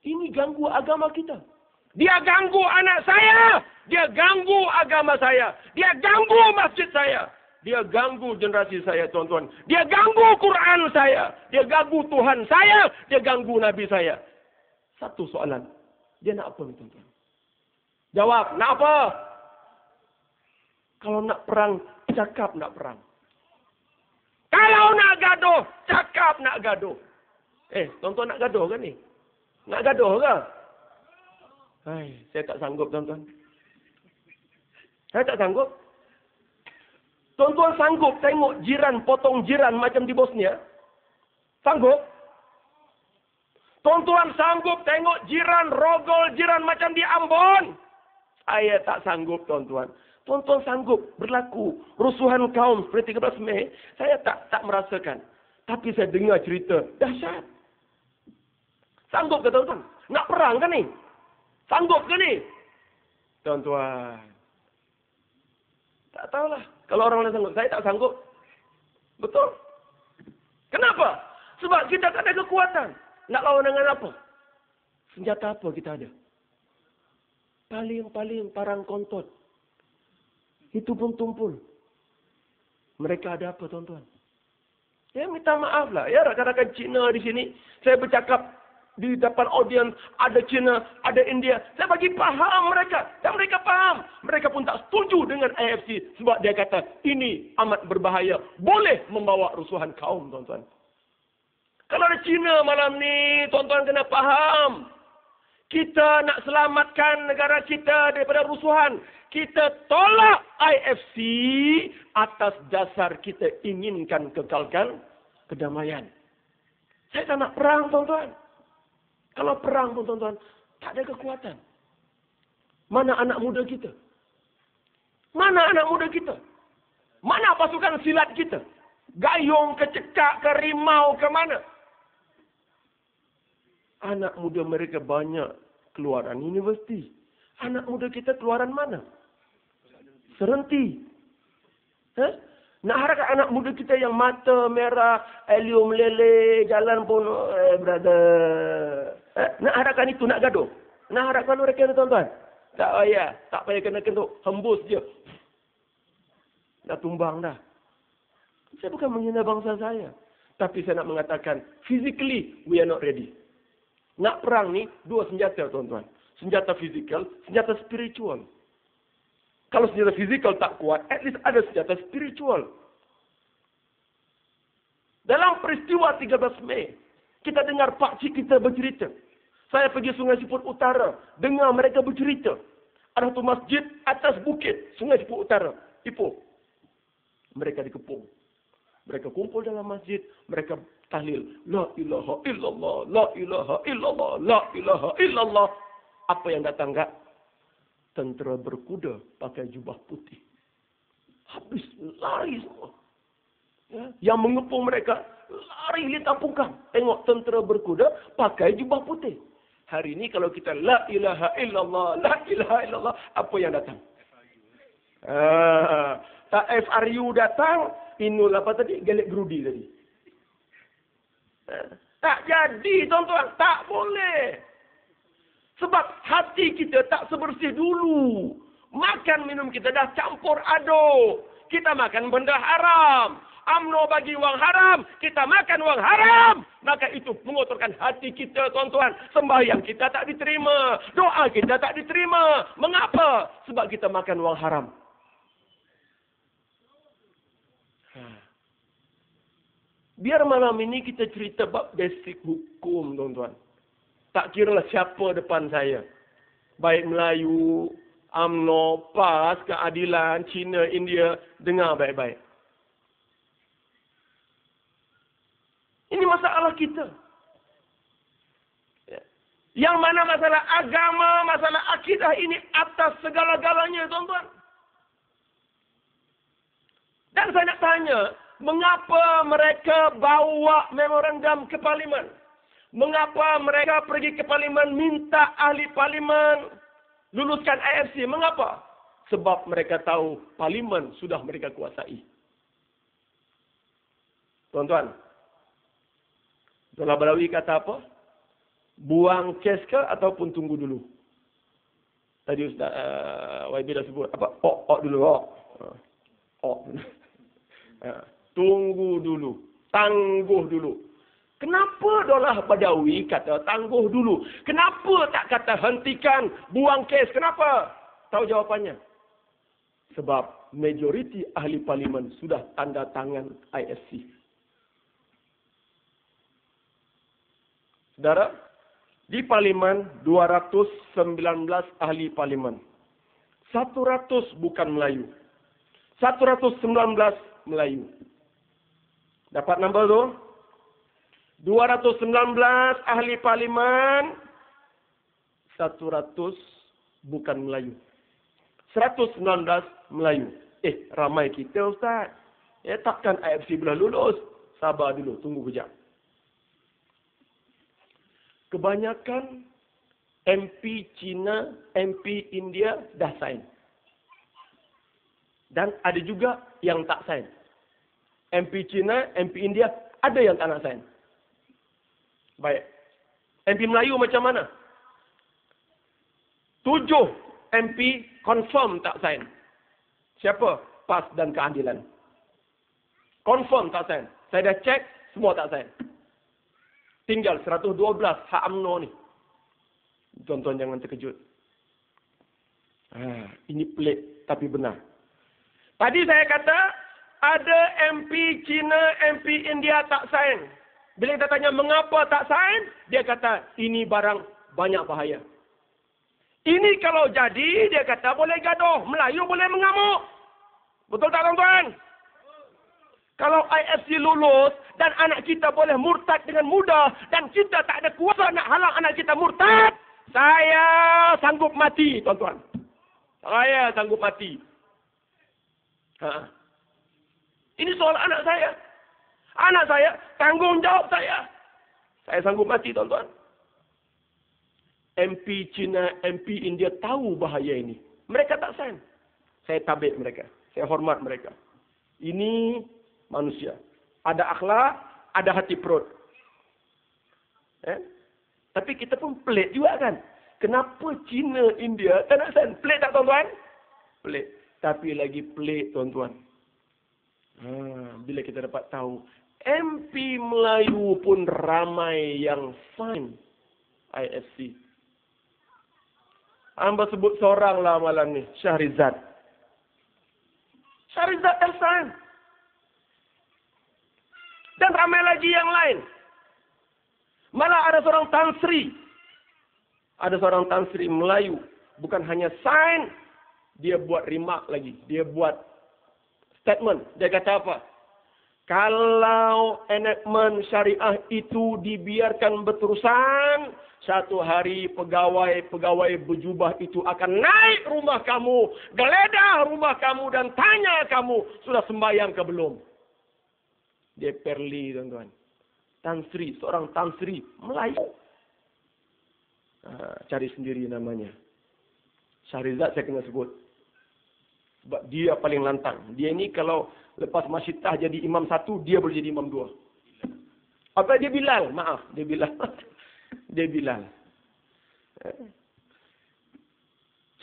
Ini ganggu agama kita. Dia ganggu anak saya. Dia ganggu agama saya. Dia ganggu masjid saya. Dia ganggu generasi saya, tuan-tuan. Dia ganggu Quran saya. Dia ganggu Tuhan saya. Dia ganggu Nabi saya. Satu soalan. Dia nak apa, tuan-tuan? Jawab, nak apa? Kalau nak perang, cakap nak perang. Kalau nak gaduh, cakap nak gaduh. Tuan-tuan nak gaduh ke ni? Nak gaduh ke? Saya tak sanggup, tuan-tuan. Saya tak sanggup. Tuan-tuan sanggup tengok jiran potong jiran macam di Bosnia? Sanggup? Tuan-tuan sanggup tengok jiran rogol jiran macam di Ambon? Saya tak sanggup, tuan-tuan. Tuan-tuan sanggup berlaku rusuhan kaum seperti 13 Mei. Saya tak merasakan. Tapi saya dengar cerita dahsyat. Sanggup ke, tuan-tuan? Nak perang ke ni? Sanggup ke ni? Tuan-tuan. Tak tahulah. Kalau orang lain sanggup, saya tak sanggup. Betul? Kenapa? Sebab kita tak ada kekuatan. Nak lawan dengan apa? Senjata apa kita ada? Paling-paling parang kontot. Itu pun tumpul. Mereka ada apa, tuan-tuan? Ya, minta maaf lah. Ya, rakan-rakan Cina di sini. Saya bercakap di depan audiens. Ada Cina, ada India. Saya bagi faham mereka. Dan mereka faham. Mereka pun tak setuju dengan AFC. Sebab dia kata, ini amat berbahaya. Boleh membawa rusuhan kaum, tuan-tuan. Kalau ada Cina malam ni, tuan-tuan kena faham. Kita nak selamatkan negara kita daripada rusuhan. Kita tolak IFC atas dasar kita inginkan kekalkan kedamaian. Saya tak nak perang, tuan-tuan. Kalau perang pun, tuan-tuan, tak ada kekuatan. Mana anak muda kita? Mana anak muda kita? Mana pasukan silat kita? Gayung ke cekak ke rimau ke mana? Anak muda mereka banyak keluaran universiti. Anak muda kita keluaran mana? Serenti. Nak harapkan anak muda kita yang mata merah, helium lele, jalan pun, brother. Nak harapkan itu, nak gaduh. Nak harapkan mereka itu, tuan-tuan. Tak payah. Tak payah kena-kena hembus je. Dah tumbang dah. Saya bukan menghina bangsa saya. Tapi saya nak mengatakan, physically, we are not ready. Nak perang ni, 2 senjata, tuan-tuan. Senjata fizikal, senjata spiritual. Kalau senjata fizikal tak kuat, at least ada senjata spiritual. Dalam peristiwa 13 Mei, kita dengar pakcik kita bercerita. Saya pergi Sungai Siput Utara. Dengar mereka bercerita. Ada satu masjid atas bukit. Sungai Siput Utara. Ipoh. Mereka dikepung. Mereka kumpul dalam masjid. Mereka tahlil. La ilaha illallah. La ilaha illallah. La ilaha illallah. Apa yang datang kak? Tentera berkuda pakai jubah putih. Habis lari semua. Ya, yang mengepung mereka lari lintang pungkang. Tengok tentera berkuda pakai jubah putih. Hari ini kalau kita la ilaha illallah, la ilaha illallah, apa yang datang? Tak FRU datang, Inul apa tadi? Gelek Grudi tadi. Tak jadi tuan-tuan, tak boleh. Sebab hati kita tak sebersih dulu. Makan minum kita dah campur aduk. Kita makan benda haram. UMNO bagi wang haram, kita makan wang haram. Maka itu mengotorkan hati kita, tuan-tuan. Sembahyang kita tak diterima. Doa kita tak diterima. Mengapa? Sebab kita makan wang haram. Biar malam ini kita cerita bab basic hukum, tuan-tuan. Tak kiralah siapa depan saya. Baik Melayu, UMNO, PAS, Keadilan, Cina, India. Dengar baik-baik. Ini masalah kita. Yang mana masalah agama, masalah akidah ini atas segala-galanya, tuan-tuan. Dan saya nak tanya, mengapa mereka bawa memorandum ke Parlimen? Mengapa mereka pergi ke Parlimen minta ahli Parlimen luluskan IFC? Mengapa? Sebab mereka tahu Parlimen sudah mereka kuasai. Tuan-tuan, Abdullah Balawi kata apa? Buang kes ke ataupun tunggu dulu? Tadi Ustaz YB dah sebut. Apa? Dulu. Tunggu dulu. Tangguh dulu. Kenapa Abdullah Badawi kata tangguh dulu? Kenapa tak kata hentikan, buang kes? Kenapa? Tahu jawapannya? Sebab majoriti ahli Parlimen sudah tanda tangan IFC. Saudara, di Parlimen 219 ahli Parlimen. 100 bukan Melayu. 119 Melayu. Dapat nombor tu? 219 ahli Parlimen. 100 bukan Melayu. 119 Melayu. Ramai kita Ustaz. Takkan IFC boleh lulus. Sabar dulu, tunggu kejap. Kebanyakan MP Cina, MP India dah sign. Dan ada juga yang tak sign. MP Cina, MP India, ada yang tak nak sign. Baik. MP Melayu macam mana? 7 MP confirm tak sign. Siapa? PAS dan Keadilan. Confirm tak sign. Saya dah cek, semua tak sign. Tinggal 112 hak UMNO ni. Tuan-tuan jangan terkejut. Ini pelik tapi benar. Tadi saya kata ada MP Cina, MP India tak sign. Bila kita tanya mengapa tak sign, dia kata ini barang banyak bahaya. Ini kalau jadi, dia kata boleh gaduh. Melayu boleh mengamuk. Betul tak tuan-tuan? Kalau IFC lulus dan anak kita boleh murtad dengan mudah dan kita tak ada kuasa nak halang anak kita murtad, saya sanggup mati, tuan-tuan. Saya sanggup mati. Ini soal anak saya. Anak saya, tanggungjawab saya. Saya sanggup mati, tuan-tuan. MP Cina, MP India tahu bahaya ini. Mereka tak sign. Saya tabik mereka. Saya hormat mereka. Ini manusia. Ada akhlak, ada hati perut. Tapi kita pun pelik juga kan. Kenapa Cina, India tak nak sign? Pelik tak tuan-tuan? Pelik. Tapi lagi pelik tuan-tuan. Bila kita dapat tahu. MP Melayu pun ramai yang sign IFC. Hamba sebut seorang lah malam ni. Syahrizad. Syahrizad dah sign. Dan ramai lagi yang lain. Malah ada seorang Tan Sri. Ada seorang Tan Sri Melayu. Bukan hanya sign. Dia buat remark lagi. Dia buat statement. Dia kata apa? Kalau enactment syariah itu dibiarkan berterusan, satu hari pegawai berjubah itu akan naik rumah kamu, geledah rumah kamu dan tanya kamu, sudah sembahyang ke belum? Dia Perli, tuan-tuan. Tan Sri, seorang Tan Sri Melayu. Cari sendiri namanya. Syahrizad saya kena sebut. Sebab dia paling lantang. Dia ni kalau lepas Masyitah jadi imam satu, dia boleh jadi imam dua. Apa dia Bilal? Maaf, dia Bilal. Dia Bilal.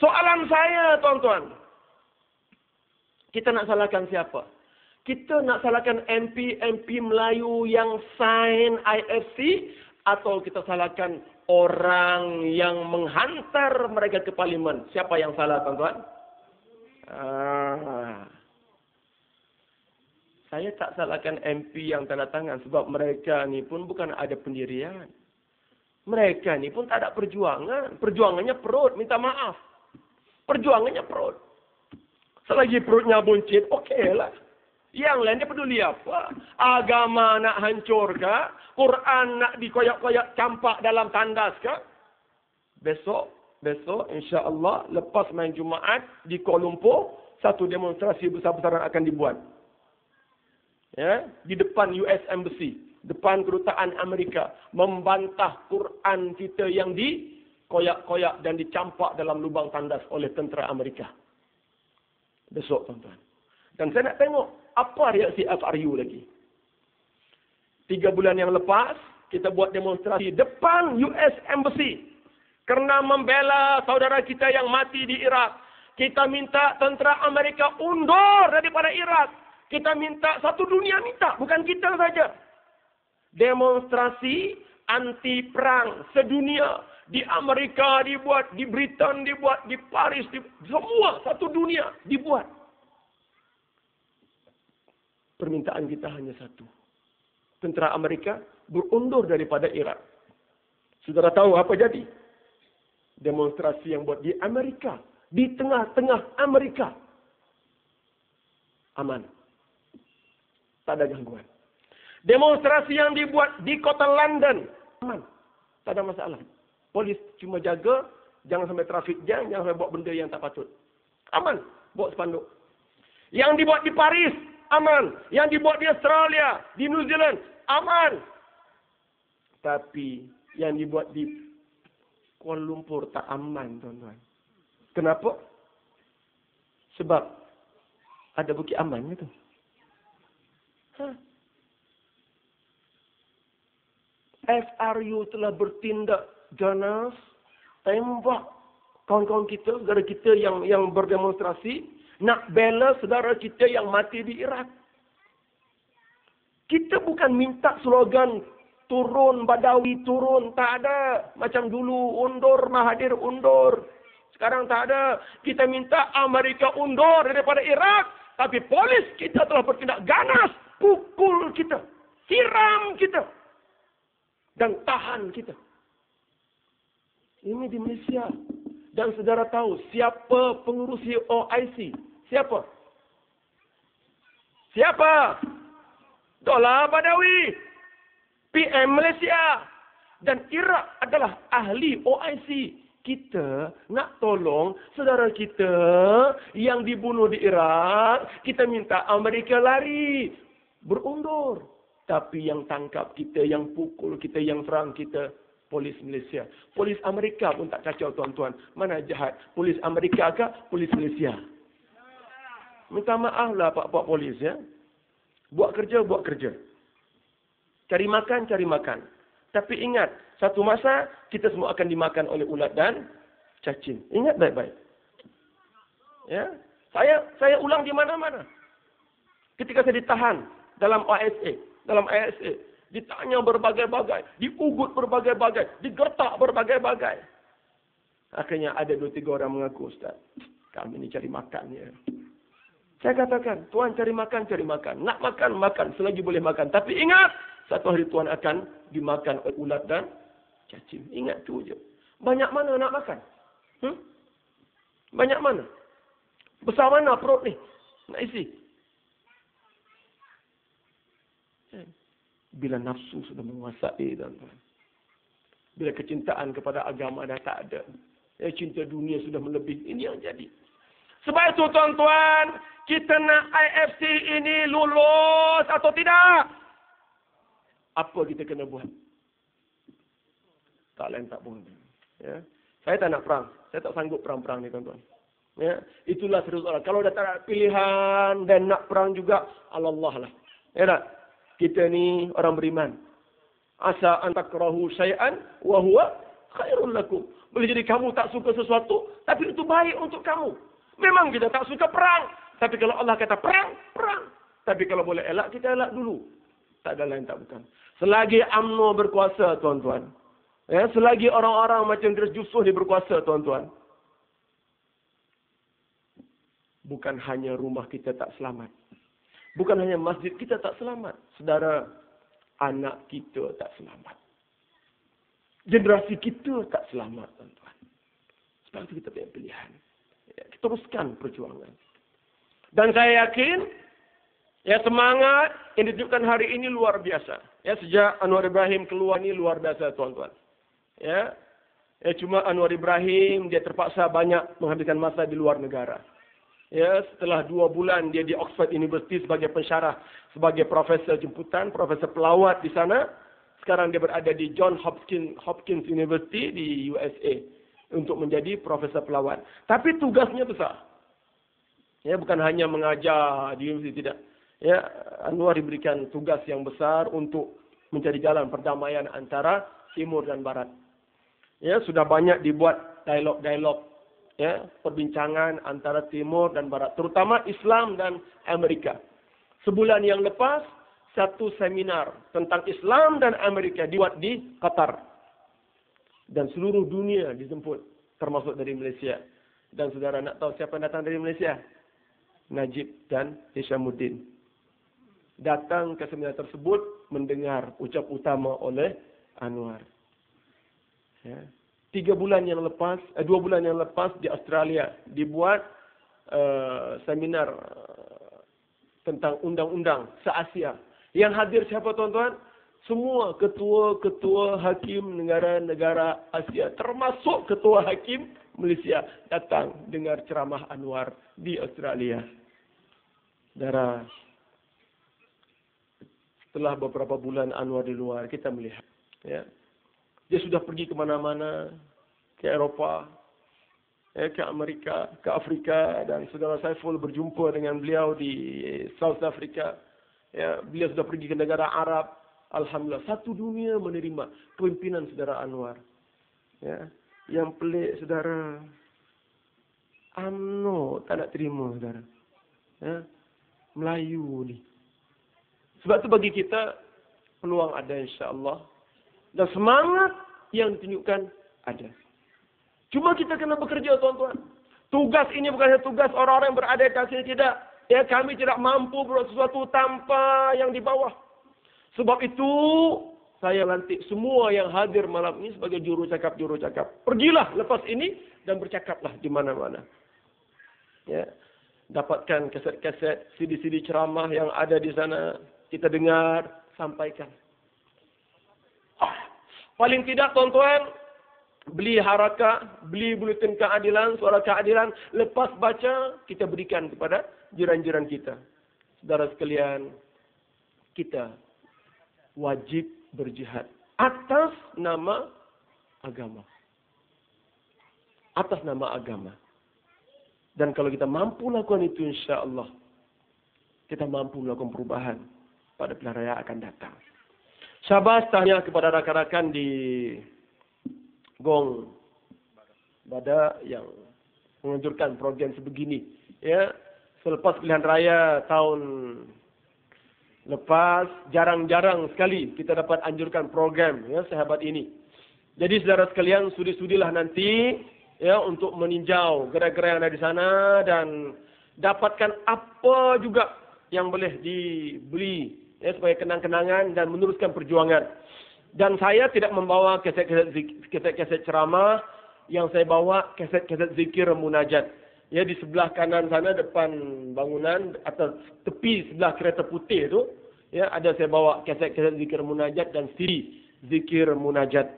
Soalan saya, tuan-tuan. Kita nak salahkan siapa? Kita nak salahkan MP Melayu yang sign IFC, atau kita salahkan orang yang menghantar mereka ke parlimen? Siapa yang salah, tuan-tuan? Saya tak salahkan MP yang tanda tangan, sebab mereka ni pun bukan ada pendirian. Mereka ni pun tak ada perjuangan. Perjuangannya perut, minta maaf. Perjuangannya perut. Selagi perutnya buncit, okeylah. Yang lain dia peduli apa? Agama nak hancur ke? Quran nak dikoyak-koyak campak dalam tandas ke? Besok insya-Allah lepas main Jumaat di Kuala Lumpur, satu demonstrasi besar-besaran akan dibuat. Ya, di depan US Embassy, depan kedutaan Amerika, membantah Quran kita yang dikoyak-koyak dan dicampak dalam lubang tandas oleh tentera Amerika. Besok, tuan-tuan. Dan saya nak tengok apa reaksi FRU lagi. 3 bulan yang lepas, kita buat demonstrasi depan US Embassy. Kerana membela saudara kita yang mati di Iraq. Kita minta tentera Amerika undur daripada Iraq. Kita minta, satu dunia minta. Bukan kita saja. Demonstrasi anti perang sedunia. Di Amerika dibuat, di Britain dibuat, di Paris semua satu dunia dibuat. Permintaan kita hanya satu. Tentera Amerika berundur daripada Iraq. Saudara tahu apa jadi? Demonstrasi yang buat di Amerika. Di tengah-tengah Amerika. Aman. Tak ada gangguan. Demonstrasi yang dibuat di kota London. Aman. Tak ada masalah. Polis cuma jaga. Jangan sampai trafik jam. Jangan sampai buat benda yang tak patut. Aman. Bawa spanduk. Yang dibuat di Paris. Aman. Yang dibuat di Australia. Di New Zealand. Aman. Tapi yang dibuat di Kuala Lumpur tak aman, tuan-tuan. Kenapa? Sebab ada Bukit Aman itu. FRU telah bertindak ganas, tembak kawan-kawan kita, saudara kita yang berdemonstrasi, nak bela saudara kita yang mati di Iraq. Kita bukan minta slogan turun Badawi, turun. Tak ada. Macam dulu, undur Mahathir, undur. Sekarang tak ada. Kita minta Amerika undur daripada Iraq. Tapi polis kita telah bertindak ganas. Pukul kita. Siram kita. Dan tahan kita. Ini di Malaysia. Dan saudara tahu siapa pengurusi OIC? Siapa? Siapa? Dola Badawi. PM Malaysia. Dan Iraq adalah ahli OIC. Kita nak tolong saudara kita yang dibunuh di Iraq. Kita minta Amerika lari. Berundur. Tapi yang tangkap kita, yang pukul kita, yang serang kita, polis Malaysia. Polis Amerika pun tak kacau, tuan-tuan. Mana jahat? Polis Amerika ke polis Malaysia? Minta maaflah pak-pak polis, ya. Buat kerja. Cari makan. Tapi ingat, satu masa kita semua akan dimakan oleh ulat dan cacing. Ingat baik-baik. Ya, saya ulang di mana-mana. Ketika saya ditahan dalam ISA, ditanya berbagai-bagai, diugut berbagai-bagai, digertak berbagai-bagai. Akhirnya ada 2-3 orang mengaku, Ustaz, kami ni cari makan ya. Saya katakan, Tuan cari makan. Nak makan, selagi boleh makan. Tapi ingat, satu hari Tuhan akan dimakan oleh ulat dan cacing. Ingat tu je. Banyak mana nak makan? Banyak mana? Besar mana perut ni? Nak isi. Bila nafsu sudah menguasai, tuan-tuan. Bila kecintaan kepada agama dah tak ada. Cinta dunia sudah melebihi. Ini yang jadi. Sebab itu tuan-tuan, kita nak IFC ini lulus atau tidak? Apa kita kena buat? Tak lain tak pun. Ya. Saya tak nak perang. Saya tak sanggup perang-perang ni tuan-tuan. Ya. Itulah serius orang. Kalau dah tak ada pilihan dan nak perang juga, Allah lah. Ya tak? Kita ni orang beriman. Asa an takrahu syai'an wa huwa khairul lakum. Boleh jadi kamu tak suka sesuatu, tapi itu baik untuk kamu. Memang kita tak suka perang, tapi kalau Allah kata perang, perang. Tapi kalau boleh elak, kita elak dulu. Tak ada lain tak bukan. Selagi UMNO berkuasa, tuan-tuan. Ya, selagi orang-orang macam Idris Jusuf ni berkuasa, tuan-tuan. Bukan hanya rumah kita tak selamat. Bukan hanya masjid kita tak selamat. Saudara, anak kita tak selamat. Generasi kita tak selamat, tuan-tuan. Sebab itu kita punya pilihan. Ya, kita teruskan perjuangan. Dan saya yakin, ya semangat yang ditunjukkan hari ini luar biasa. Ya, sejak Anwar Ibrahim keluar ini luar biasa, tuan-tuan. Ya, cuma Anwar Ibrahim dia terpaksa banyak menghabiskan masa di luar negara. Ya, setelah 2 bulan dia di Oxford University sebagai pensyarah, sebagai profesor jemputan, profesor pelawat di sana. Sekarang dia berada di Johns Hopkins University di USA untuk menjadi profesor pelawat. Tapi tugasnya besar. Ya, bukan hanya mengajar di universiti, tidak. Ya, Anwar diberikan tugas yang besar untuk mencari jalan perdamaian antara timur dan barat. Ya, sudah banyak dibuat dialog-dialog, ya, perbincangan antara timur dan barat, terutama Islam dan Amerika. Sebulan yang lepas, satu seminar tentang Islam dan Amerika dibuat di Qatar. Dan seluruh dunia dijemput, termasuk dari Malaysia. Dan saudara nak tahu siapa yang datang dari Malaysia? Najib dan Hishamuddin. Datang ke seminar tersebut, mendengar ucap utama oleh Anwar. Ya. 2 bulan yang lepas di Australia dibuat seminar tentang undang-undang se-Asia. Yang hadir siapa, tuan-tuan? Semua ketua-ketua hakim negara-negara Asia, termasuk ketua hakim Malaysia, datang dengar ceramah Anwar di Australia. Saudara, setelah beberapa bulan Anwar di luar, kita melihat, ya, dia sudah pergi ke mana-mana, ke Eropah, ya, ke Amerika, ke Afrika, dan saudara Saiful berjumpa dengan beliau di South Africa. Ya, beliau sudah pergi ke negara Arab. Alhamdulillah, satu dunia menerima kepimpinan saudara Anwar. Ya, yang pelik, saudara, UMNO tak nak terima, saudara. Ya, Melayu ni. Sebab tu bagi kita peluang ada, insya-Allah. Dan semangat yang ditunjukkan ada. Cuma kita kena bekerja, tuan-tuan. Tugas ini bukan hanya tugas orang-orang yang berada di sini, tidak. Ya, kami tidak mampu berbuat sesuatu tanpa yang di bawah. Sebab itu, saya lantik semua yang hadir malam ini sebagai juru cakap. Pergilah lepas ini dan bercakaplah di mana-mana. Ya, dapatkan kaset-kaset, CD-CD ceramah yang ada di sana. Kita dengar, sampaikan. Paling tidak, tuan-tuan, beli Harakah, beli Buletin Keadilan, Suara Keadilan. Lepas baca, kita berikan kepada jiran-jiran kita. Saudara sekalian, kita wajib berjihad atas nama agama. Atas nama agama. Dan kalau kita mampu lakukan itu, insya-Allah, kita mampu melakukan perubahan pada pilihan raya akan datang. Syabas tanya kepada rakan-rakan di Gong Bada yang menganjurkan program sebegini. Ya, selepas pilihan raya tahun lepas, jarang-jarang sekali kita dapat anjurkan program, ya, sahabat ini. Jadi saudara sekalian, sudi-sudilah nanti, ya, untuk meninjau gerai-gerai yang ada di sana dan dapatkan apa juga yang boleh dibeli, ya, sebagai kenang-kenangan dan meneruskan perjuangan. Dan saya tidak membawa kaset-kaset ceramah. Yang saya bawa kaset-kaset zikir munajat. Ya, di sebelah kanan sana depan bangunan atau tepi sebelah kereta putih itu, ya, ada saya bawa kaset-kaset zikir munajat dan CD zikir munajat.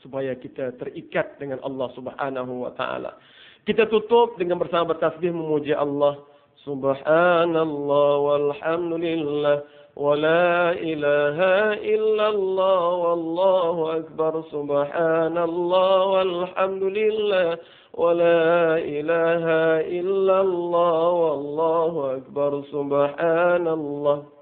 Supaya kita terikat dengan Allah Subhanahu wa taala. Kita tutup dengan bersama bertasbih memuji Allah. Subhanallah walhamdulillah wa la ilaha illallah wallahu akbar. Subhanallah walhamdulillah wa la ilaha illallah wallahu akbar. Subhanallah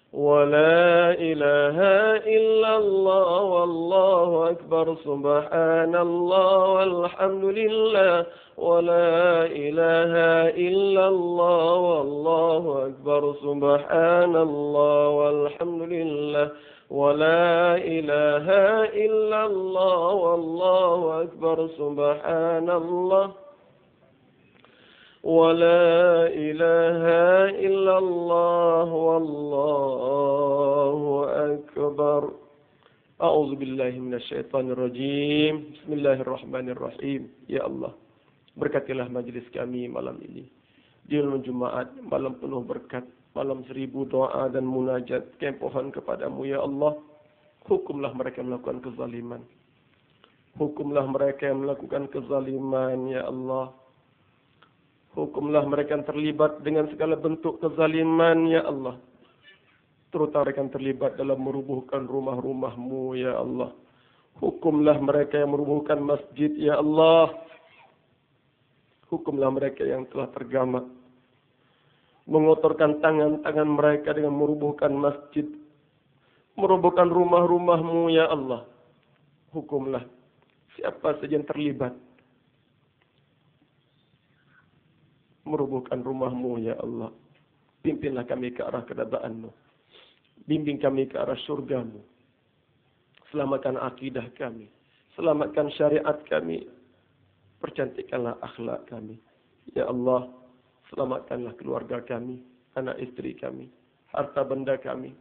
ولا إله إلا الله والله أكبر سبحان الله والحمد لله ولا إله إلا الله والله أكبر سبحان الله والحمد لله ولا إله إلا الله والله أكبر سبحان الله ولا إله إلا الله والله أكبر. أعوذ بالله من الشيطان الرجيم. بسم الله الرحمن الرحيم. Ya Allah, berkatilah majlis kami malam ini. Di malam Jumaat, malam penuh berkat, malam 1000 doa dan munajat. Kami pohon kepadamu, ya Allah. Hukumlah mereka yang melakukan kezaliman. Hukumlah mereka yang melakukan kezaliman, ya Allah. Hukumlah mereka yang terlibat dengan segala bentuk kezaliman, ya Allah. Terutama mereka yang terlibat dalam merubuhkan rumah-rumahmu, ya Allah. Hukumlah mereka yang merubuhkan masjid, ya Allah. Hukumlah mereka yang telah tergamak. Mengotorkan tangan-tangan mereka dengan merubuhkan masjid. Merubuhkan rumah-rumahmu, ya Allah. Hukumlah siapa saja yang terlibat. Merubuhkan rumahmu, ya Allah. Pimpinlah kami ke arah keridaan-Mu. Bimbing kami ke arah surga-Mu. Selamatkan akidah kami. Selamatkan syariat kami. Percantikkanlah akhlak kami. Ya Allah, selamatkanlah keluarga kami, anak istri kami, harta benda kami,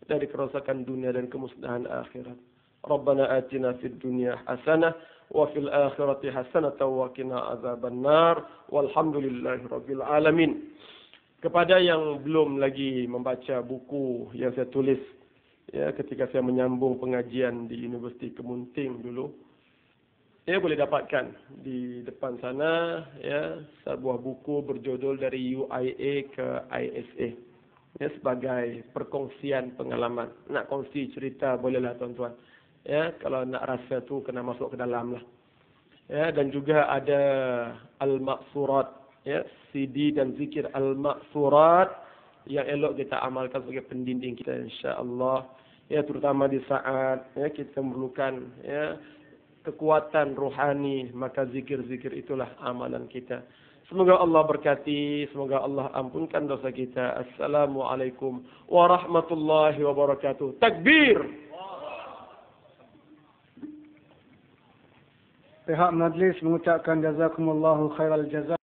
dari kerosakan dunia dan kemusnahan akhirat. Rabbana atina fid dunya hasanah wa fil akhirati hasanatan wa qina azabannar walhamdulillahi rabbil alamin. Kepada yang belum lagi membaca buku yang saya tulis ya ketika saya menyambung pengajian di Universiti Kemunting dulu, ya boleh dapatkan di depan sana ya sebuah buku berjudul Dari UIA ke ISA. Ya, sebagai perkongsian pengalaman. Nak kongsi cerita bolehlah tuan-tuan. Ya, kalau nak rasa tu kena masuk ke dalam lah. Ya, dan juga ada Al-Maqsurat, ya, CD dan zikir Al-Maqsurat yang elok kita amalkan sebagai pendinding kita insya-Allah. Ya, terutama di saat ya kita memerlukan ya kekuatan rohani, maka zikir-zikir itulah amalan kita. Semoga Allah berkati, semoga Allah ampunkan dosa kita. Assalamualaikum warahmatullahi wabarakatuh. Takbir.
Pihak majlis mengucapkan jazakumullahu khairal jazak.